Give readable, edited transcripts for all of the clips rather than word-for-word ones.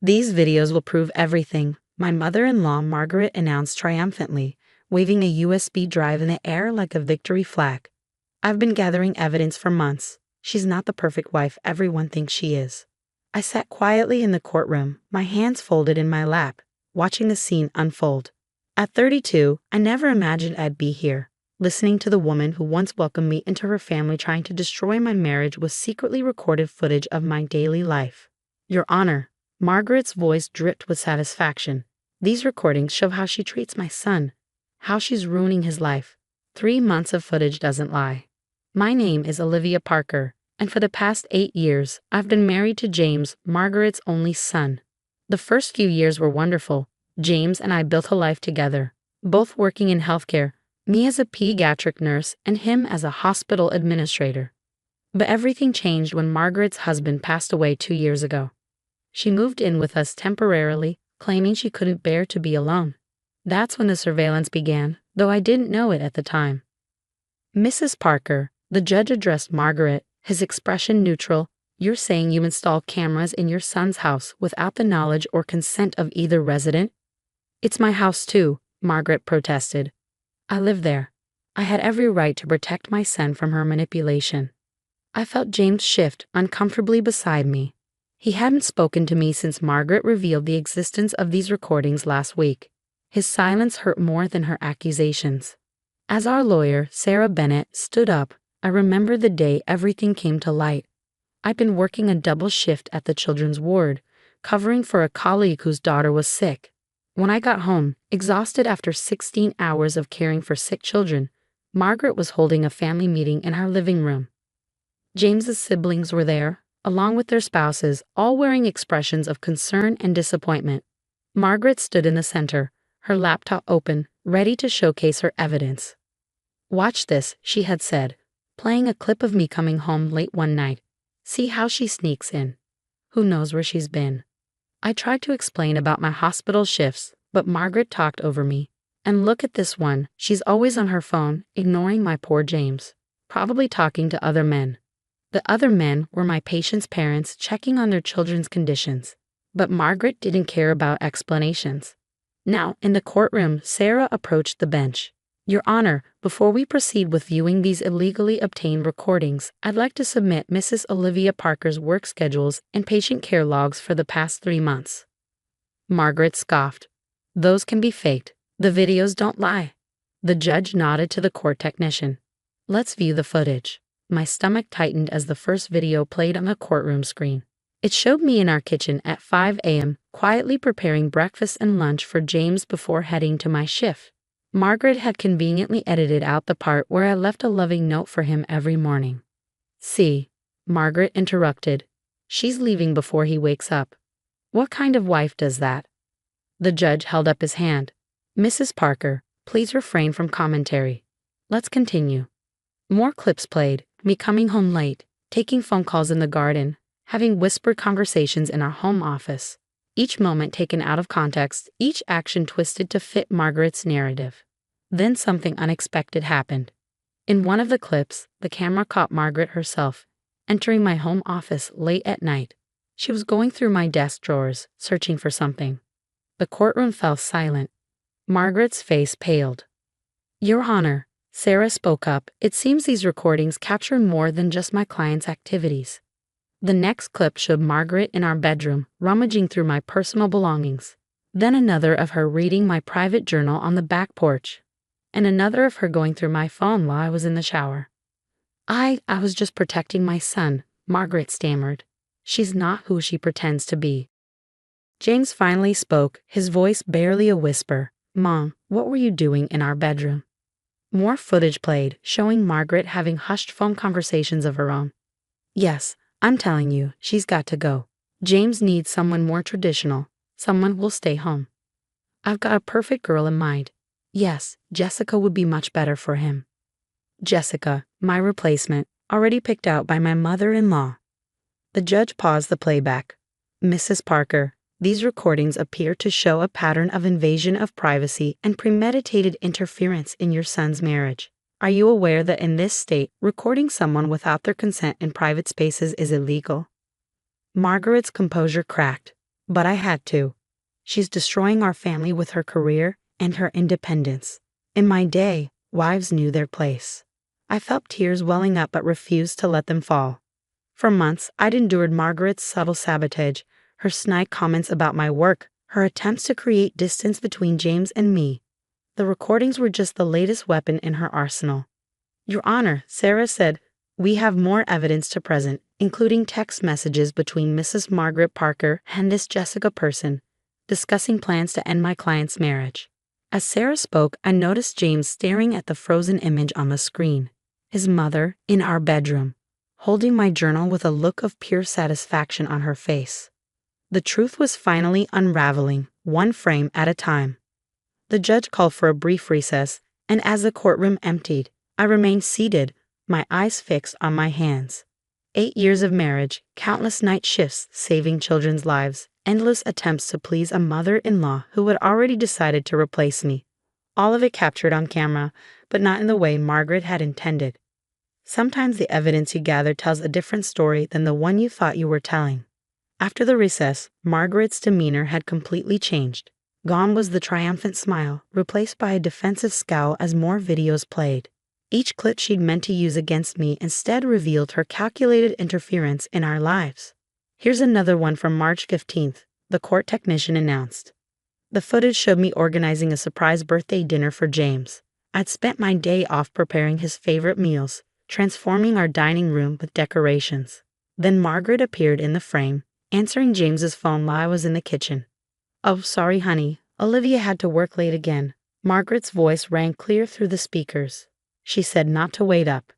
These videos will prove everything, my mother-in-law Margaret announced triumphantly, waving a USB drive in the air like a victory flag. I've been gathering evidence for months. She's not the perfect wife everyone thinks she is. I sat quietly in the courtroom, my hands folded in my lap, watching the scene unfold. At 32, I never imagined I'd be here, listening to the woman who once welcomed me into her family trying to destroy my marriage with secretly recorded footage of my daily life. Your Honor, Margaret's voice dripped with satisfaction. These recordings show how she treats my son, how she's ruining his life. 3 months of footage doesn't lie. My name is Olivia Parker, and for the past 8 years, I've been married to James, Margaret's only son. The first few years were wonderful. James and I built a life together, both working in healthcare, me as a pediatric nurse and him as a hospital administrator. But everything changed when Margaret's husband passed away 2 years ago. She moved in with us temporarily, claiming she couldn't bear to be alone. That's when the surveillance began, though I didn't know it at the time. Mrs. Parker, the judge addressed Margaret, his expression neutral. You're saying you installed cameras in your son's house without the knowledge or consent of either resident? It's my house too, Margaret protested. I live there. I had every right to protect my son from her manipulation. I felt James shift uncomfortably beside me. He hadn't spoken to me since Margaret revealed the existence of these recordings last week. His silence hurt more than her accusations. As our lawyer, Sarah Bennett, stood up, I remember the day everything came to light. I'd been working a double shift at the children's ward, covering for a colleague whose daughter was sick. When I got home, exhausted after 16 hours of caring for sick children, Margaret was holding a family meeting in our living room. James's siblings were there, along with their spouses, all wearing expressions of concern and disappointment. Margaret stood in the center, her laptop open, ready to showcase her evidence. Watch this, she had said, playing a clip of me coming home late one night. See how she sneaks in. Who knows where she's been? I tried to explain about my hospital shifts, but Margaret talked over me. And look at this one, she's always on her phone, ignoring my poor James, probably talking to other men. The other men were my patients' parents checking on their children's conditions. But Margaret didn't care about explanations. Now, in the courtroom, Sarah approached the bench. Your Honor, before we proceed with viewing these illegally obtained recordings, I'd like to submit Mrs. Olivia Parker's work schedules and patient care logs for the past 3 months. Margaret scoffed. Those can be faked. The videos don't lie. The judge nodded to the court technician. Let's view the footage. My stomach tightened as the first video played on the courtroom screen. It showed me in our kitchen at 5 a.m., quietly preparing breakfast and lunch for James before heading to my shift. Margaret had conveniently edited out the part where I left a loving note for him every morning. See, Margaret interrupted. She's leaving before he wakes up. What kind of wife does that? The judge held up his hand. Mrs. Parker, please refrain from commentary. Let's continue. More clips played, me coming home late, taking phone calls in the garden, having whispered conversations in our home office. Each moment taken out of context, each action twisted to fit Margaret's narrative. Then something unexpected happened. In one of the clips, the camera caught Margaret herself, entering my home office late at night. She was going through my desk drawers, searching for something. The courtroom fell silent. Margaret's face paled. Your Honor, Sarah spoke up, it seems these recordings capture more than just my client's activities. The next clip showed Margaret in our bedroom, rummaging through my personal belongings. Then another of her reading my private journal on the back porch. And another of her going through my phone while I was in the shower. I was just protecting my son, Margaret stammered. She's not who she pretends to be. James finally spoke, his voice barely a whisper. Mom, what were you doing in our bedroom? More footage played, showing Margaret having hushed phone conversations of her own. Yes, I'm telling you, she's got to go. James needs someone more traditional, someone who'll stay home. I've got a perfect girl in mind. Yes, Jessica would be much better for him. Jessica, my replacement, already picked out by my mother-in-law. The judge paused the playback. Mrs. Parker, these recordings appear to show a pattern of invasion of privacy and premeditated interference in your son's marriage. Are you aware that in this state, recording someone without their consent in private spaces is illegal? Margaret's composure cracked. But I had to. She's destroying our family with her career and her independence. In my day, wives knew their place. I felt tears welling up but refused to let them fall. For months, I'd endured Margaret's subtle sabotage, her snide comments about my work, her attempts to create distance between James and me. The recordings were just the latest weapon in her arsenal. Your Honor, Sarah said, we have more evidence to present, including text messages between Mrs. Margaret Parker and this Jessica person, discussing plans to end my client's marriage. As Sarah spoke, I noticed James staring at the frozen image on the screen. His mother, in our bedroom, holding my journal with a look of pure satisfaction on her face. The truth was finally unraveling, one frame at a time. The judge called for a brief recess, and as the courtroom emptied, I remained seated, my eyes fixed on my hands. 8 years of marriage, countless night shifts saving children's lives, endless attempts to please a mother-in-law who had already decided to replace me. All of it captured on camera, but not in the way Margaret had intended. Sometimes the evidence you gather tells a different story than the one you thought you were telling. After the recess, Margaret's demeanor had completely changed. Gone was the triumphant smile, replaced by a defensive scowl as more videos played. Each clip she'd meant to use against me instead revealed her calculated interference in our lives. Here's another one from March 15th, the court technician announced. The footage showed me organizing a surprise birthday dinner for James. I'd spent my day off preparing his favorite meals, transforming our dining room with decorations. Then Margaret appeared in the frame, answering James's phone while I was in the kitchen. Oh, sorry, honey. Olivia had to work late again. Margaret's voice rang clear through the speakers. She said not to wait up.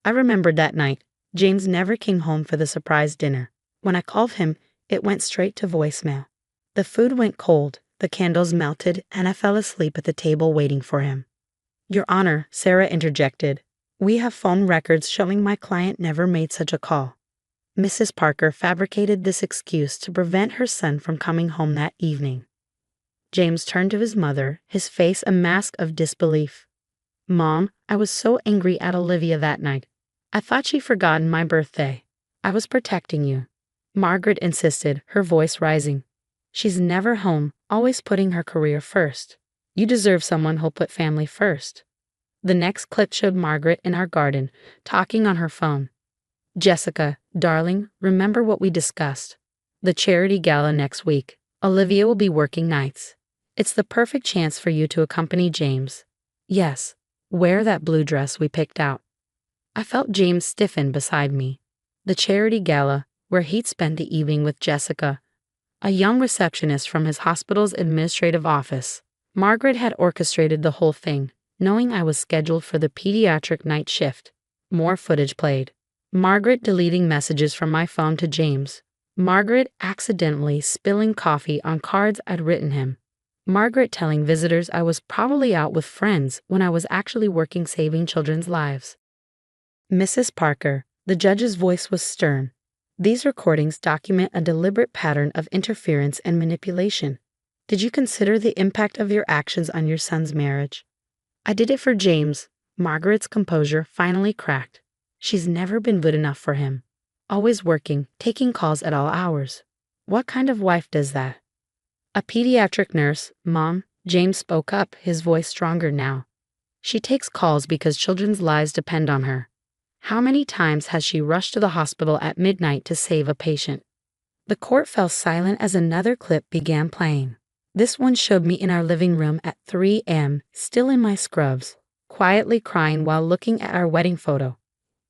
I remembered that night. James never came home for the surprise dinner. When I called him, it went straight to voicemail. The food went cold, the candles melted, and I fell asleep at the table waiting for him. Your Honor, Sarah interjected. We have phone records showing my client never made such a call. Mrs. Parker fabricated this excuse to prevent her son from coming home that evening. James turned to his mother, his face a mask of disbelief. Mom, I was so angry at Olivia that night. I thought she'd forgotten my birthday. I was protecting you. Margaret insisted, her voice rising. She's never home, always putting her career first. You deserve someone who'll put family first. The next clip showed Margaret in our garden, talking on her phone. Jessica, darling, remember what we discussed. The charity gala next week. Olivia will be working nights. It's the perfect chance for you to accompany James. Yes, wear that blue dress we picked out. I felt James stiffen beside me. The charity gala, where he'd spend the evening with Jessica, a young receptionist from his hospital's administrative office. Margaret had orchestrated the whole thing, knowing I was scheduled for the pediatric night shift. More footage played. Margaret deleting messages from my phone to James. Margaret accidentally spilling coffee on cards I'd written him. Margaret telling visitors I was probably out with friends when I was actually working saving children's lives. Mrs. Parker, the judge's voice was stern. These recordings document a deliberate pattern of interference and manipulation. Did you consider the impact of your actions on your son's marriage? I did it for James. Margaret's composure finally cracked. She's never been good enough for him. Always working, taking calls at all hours. What kind of wife does that? A pediatric nurse, Mom, James spoke up, his voice stronger now. She takes calls because children's lives depend on her. How many times has she rushed to the hospital at midnight to save a patient? The court fell silent as another clip began playing. This one showed me in our living room at 3 a.m., still in my scrubs, quietly crying while looking at our wedding photo.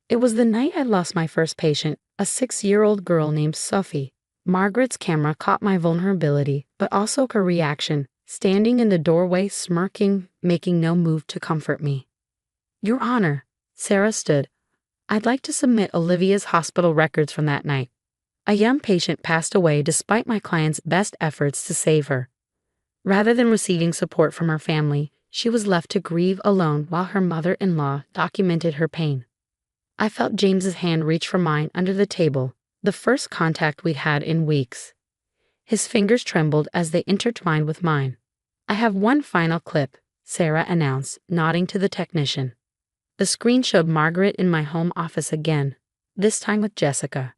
It was the night I lost my first patient, a 6-year-old girl named Sophie. Margaret's camera caught my vulnerability, but also her reaction, standing in the doorway, smirking, making no move to comfort me. Your Honor, Sarah stood. I'd like to submit Olivia's hospital records from that night. A young patient passed away despite my client's best efforts to save her. Rather than receiving support from her family, she was left to grieve alone while her mother-in-law documented her pain. I felt James's hand reach for mine under the table, the first contact we'd had in weeks. His fingers trembled as they intertwined with mine. I have one final clip, Sarah announced, nodding to the technician. The screen showed Margaret in my home office again, this time with Jessica.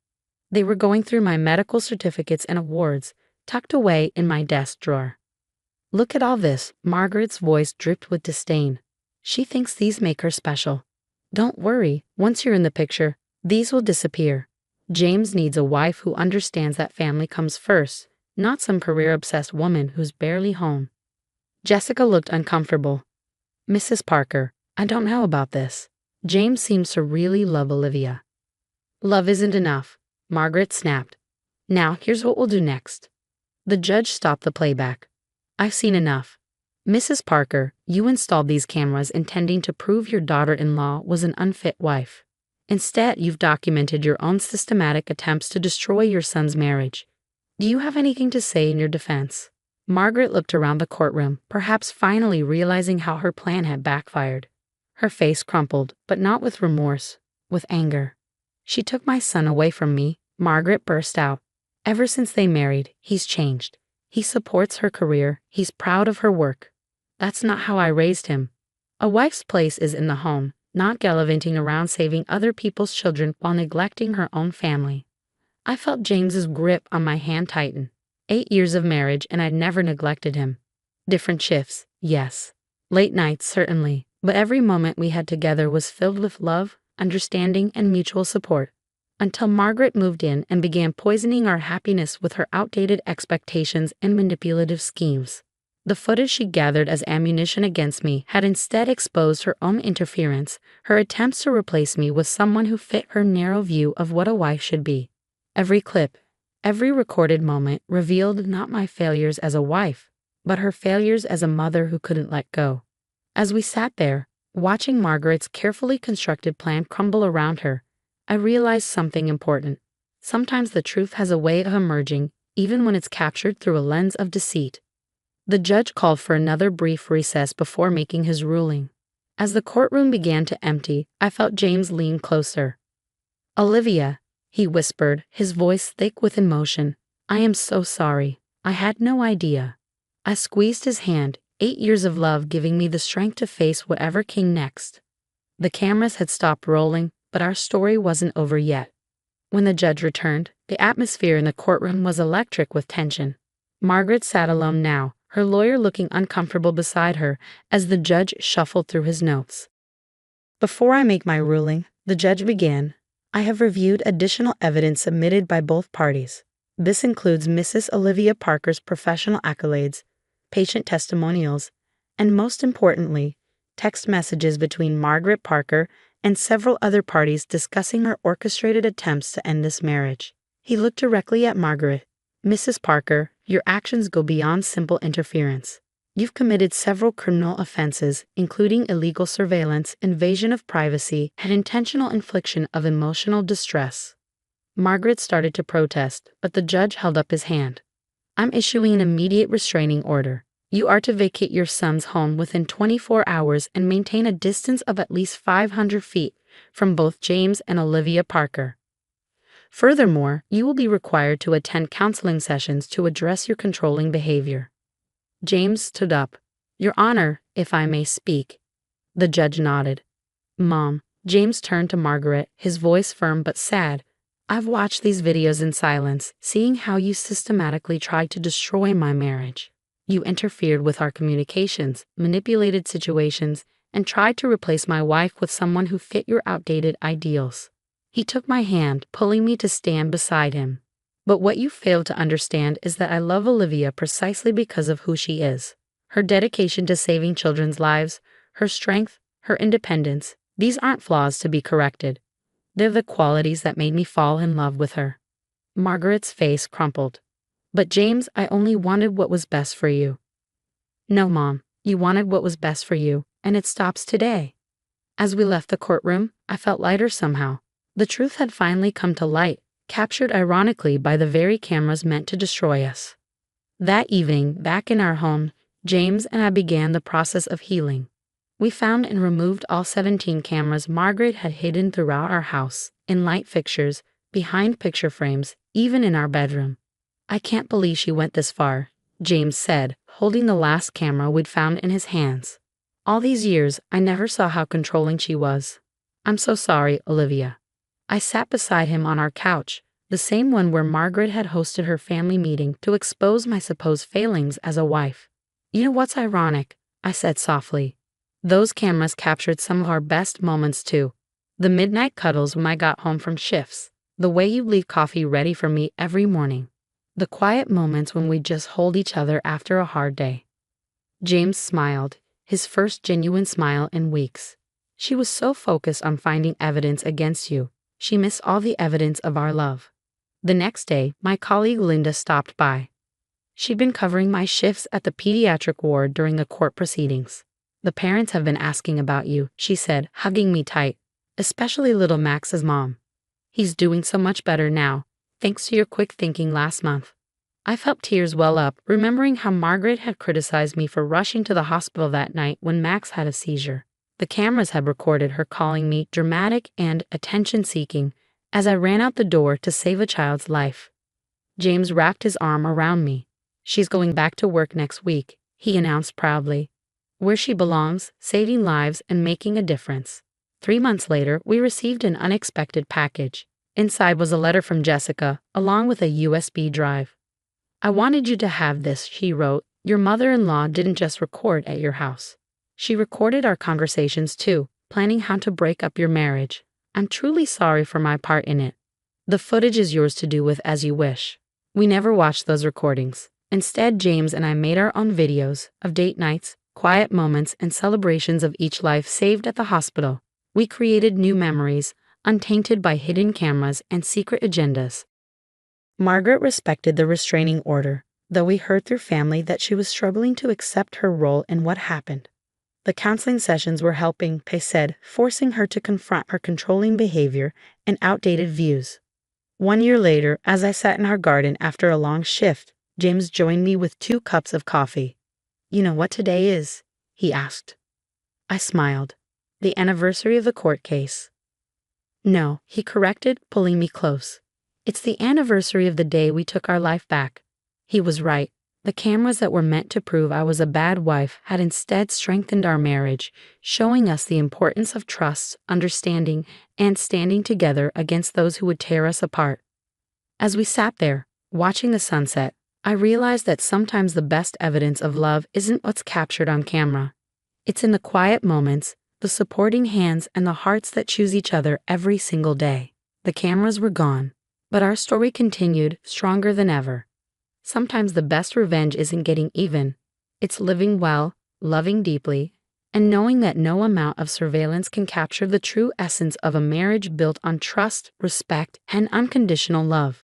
They were going through my medical certificates and awards, tucked away in my desk drawer. Look at all this, Margaret's voice dripped with disdain. She thinks these make her special. Don't worry, once you're in the picture, these will disappear. James needs a wife who understands that family comes first, not some career-obsessed woman who's barely home. Jessica looked uncomfortable. Mrs. Parker, I don't know about this. James seems to really love Olivia. Love isn't enough, Margaret snapped. Now, here's what we'll do next. The judge stopped the playback. I've seen enough. Mrs. Parker, you installed these cameras intending to prove your daughter-in-law was an unfit wife. Instead, you've documented your own systematic attempts to destroy your son's marriage. Do you have anything to say in your defense? Margaret looked around the courtroom, perhaps finally realizing how her plan had backfired. Her face crumpled, but not with remorse, with anger. She took my son away from me, Margaret burst out. Ever since they married, he's changed. He supports her career, he's proud of her work. That's not how I raised him. A wife's place is in the home, not gallivanting around saving other people's children while neglecting her own family. I felt James's grip on my hand tighten. 8 years of marriage and I'd never neglected him. Different shifts, yes. Late nights, certainly, but every moment we had together was filled with love, understanding, and mutual support. Until Margaret moved in and began poisoning our happiness with her outdated expectations and manipulative schemes. The footage she gathered as ammunition against me had instead exposed her own interference, her attempts to replace me with someone who fit her narrow view of what a wife should be. Every clip, every recorded moment revealed not my failures as a wife, but her failures as a mother who couldn't let go. As we sat there, watching Margaret's carefully constructed plan crumble around her, I realized something important. Sometimes the truth has a way of emerging, even when it's captured through a lens of deceit. The judge called for another brief recess before making his ruling. As the courtroom began to empty, I felt James lean closer. Olivia, he whispered, his voice thick with emotion. I am so sorry. I had no idea. I squeezed his hand, 8 years of love giving me the strength to face whatever came next. The cameras had stopped rolling, but our story wasn't over yet. When the judge returned, the atmosphere in the courtroom was electric with tension. Margaret sat alone now, her lawyer looking uncomfortable beside her as the judge shuffled through his notes. Before I make my ruling, the judge began, I have reviewed additional evidence submitted by both parties. This includes Mrs. Olivia Parker's professional accolades, patient testimonials, and most importantly, text messages between Margaret Parker and several other parties discussing her orchestrated attempts to end this marriage. He looked directly at Margaret. Mrs. Parker, your actions go beyond simple interference. You've committed several criminal offenses, including illegal surveillance, invasion of privacy, and intentional infliction of emotional distress. Margaret started to protest, but the judge held up his hand. I'm issuing an immediate restraining order. You are to vacate your son's home within 24 hours and maintain a distance of at least 500 feet from both James and Olivia Parker. Furthermore, you will be required to attend counseling sessions to address your controlling behavior. James stood up. Your Honor, if I may speak. The judge nodded. Mom, James turned to Margaret, his voice firm but sad. I've watched these videos in silence, seeing how you systematically tried to destroy my marriage. You interfered with our communications, manipulated situations, and tried to replace my wife with someone who fit your outdated ideals. He took my hand, pulling me to stand beside him. But what you failed to understand is that I love Olivia precisely because of who she is. Her dedication to saving children's lives, her strength, her independence, these aren't flaws to be corrected. They're the qualities that made me fall in love with her. Margaret's face crumpled. But James, I only wanted what was best for you. No, Mom, you wanted what was best for you, and it stops today. As we left the courtroom, I felt lighter somehow. The truth had finally come to light, captured ironically by the very cameras meant to destroy us. That evening, back in our home, James and I began the process of healing. We found and removed all 17 cameras Margaret had hidden throughout our house, in light fixtures, behind picture frames, even in our bedroom. I can't believe she went this far, James said, holding the last camera we'd found in his hands. All these years, I never saw how controlling she was. I'm so sorry, Olivia. I sat beside him on our couch, The same one where Margaret had hosted her family meeting to expose my supposed failings as a wife. You know what's ironic? I said softly. Those cameras captured some of our best moments too. The midnight cuddles when I got home from shifts. The way you leave coffee ready for me every morning. The quiet moments when we just hold each other after a hard day. James smiled, his first genuine smile in weeks. She was so focused on finding evidence against you, she missed all the evidence of our love. The next day, my colleague Linda stopped by. She'd been covering my shifts at the pediatric ward during the court proceedings. The parents have been asking about you, she said, hugging me tight, especially little Max's mom. He's doing so much better now, thanks to your quick thinking last month. I felt tears well up, remembering how Margaret had criticized me for rushing to the hospital that night when Max had a seizure. The cameras had recorded her calling me dramatic and attention-seeking as I ran out the door to save a child's life. James wrapped his arm around me. She's going back to work next week, he announced proudly. Where she belongs, saving lives and making a difference. 3 months later, we received an unexpected package. Inside was a letter from Jessica, along with a USB drive. I wanted you to have this, she wrote. Your mother-in-law didn't just record at your house. She recorded our conversations too, planning how to break up your marriage. I'm truly sorry for my part in it. The footage is yours to do with as you wish. We never watched those recordings. Instead, James and I made our own videos of date nights, quiet moments, and celebrations of each life saved at the hospital. We created new memories, untainted by hidden cameras and secret agendas. Margaret respected the restraining order, though we heard through family that she was struggling to accept her role in what happened. The counseling sessions were helping, they said, forcing her to confront her controlling behavior and outdated views. 1 year later, as I sat in our garden after a long shift, James joined me with 2 cups of coffee. You know what today is? He asked. I smiled. The anniversary of the court case. No, he corrected, pulling me close. It's the anniversary of the day we took our life back. He was right. The cameras that were meant to prove I was a bad wife had instead strengthened our marriage, showing us the importance of trust, understanding, and standing together against those who would tear us apart. As we sat there, watching the sunset, I realized that sometimes the best evidence of love isn't what's captured on camera. It's in the quiet moments, the supporting hands, and the hearts that choose each other every single day. The cameras were gone, but our story continued, stronger than ever. Sometimes the best revenge isn't getting even. It's living well, loving deeply, and knowing that no amount of surveillance can capture the true essence of a marriage built on trust, respect, and unconditional love.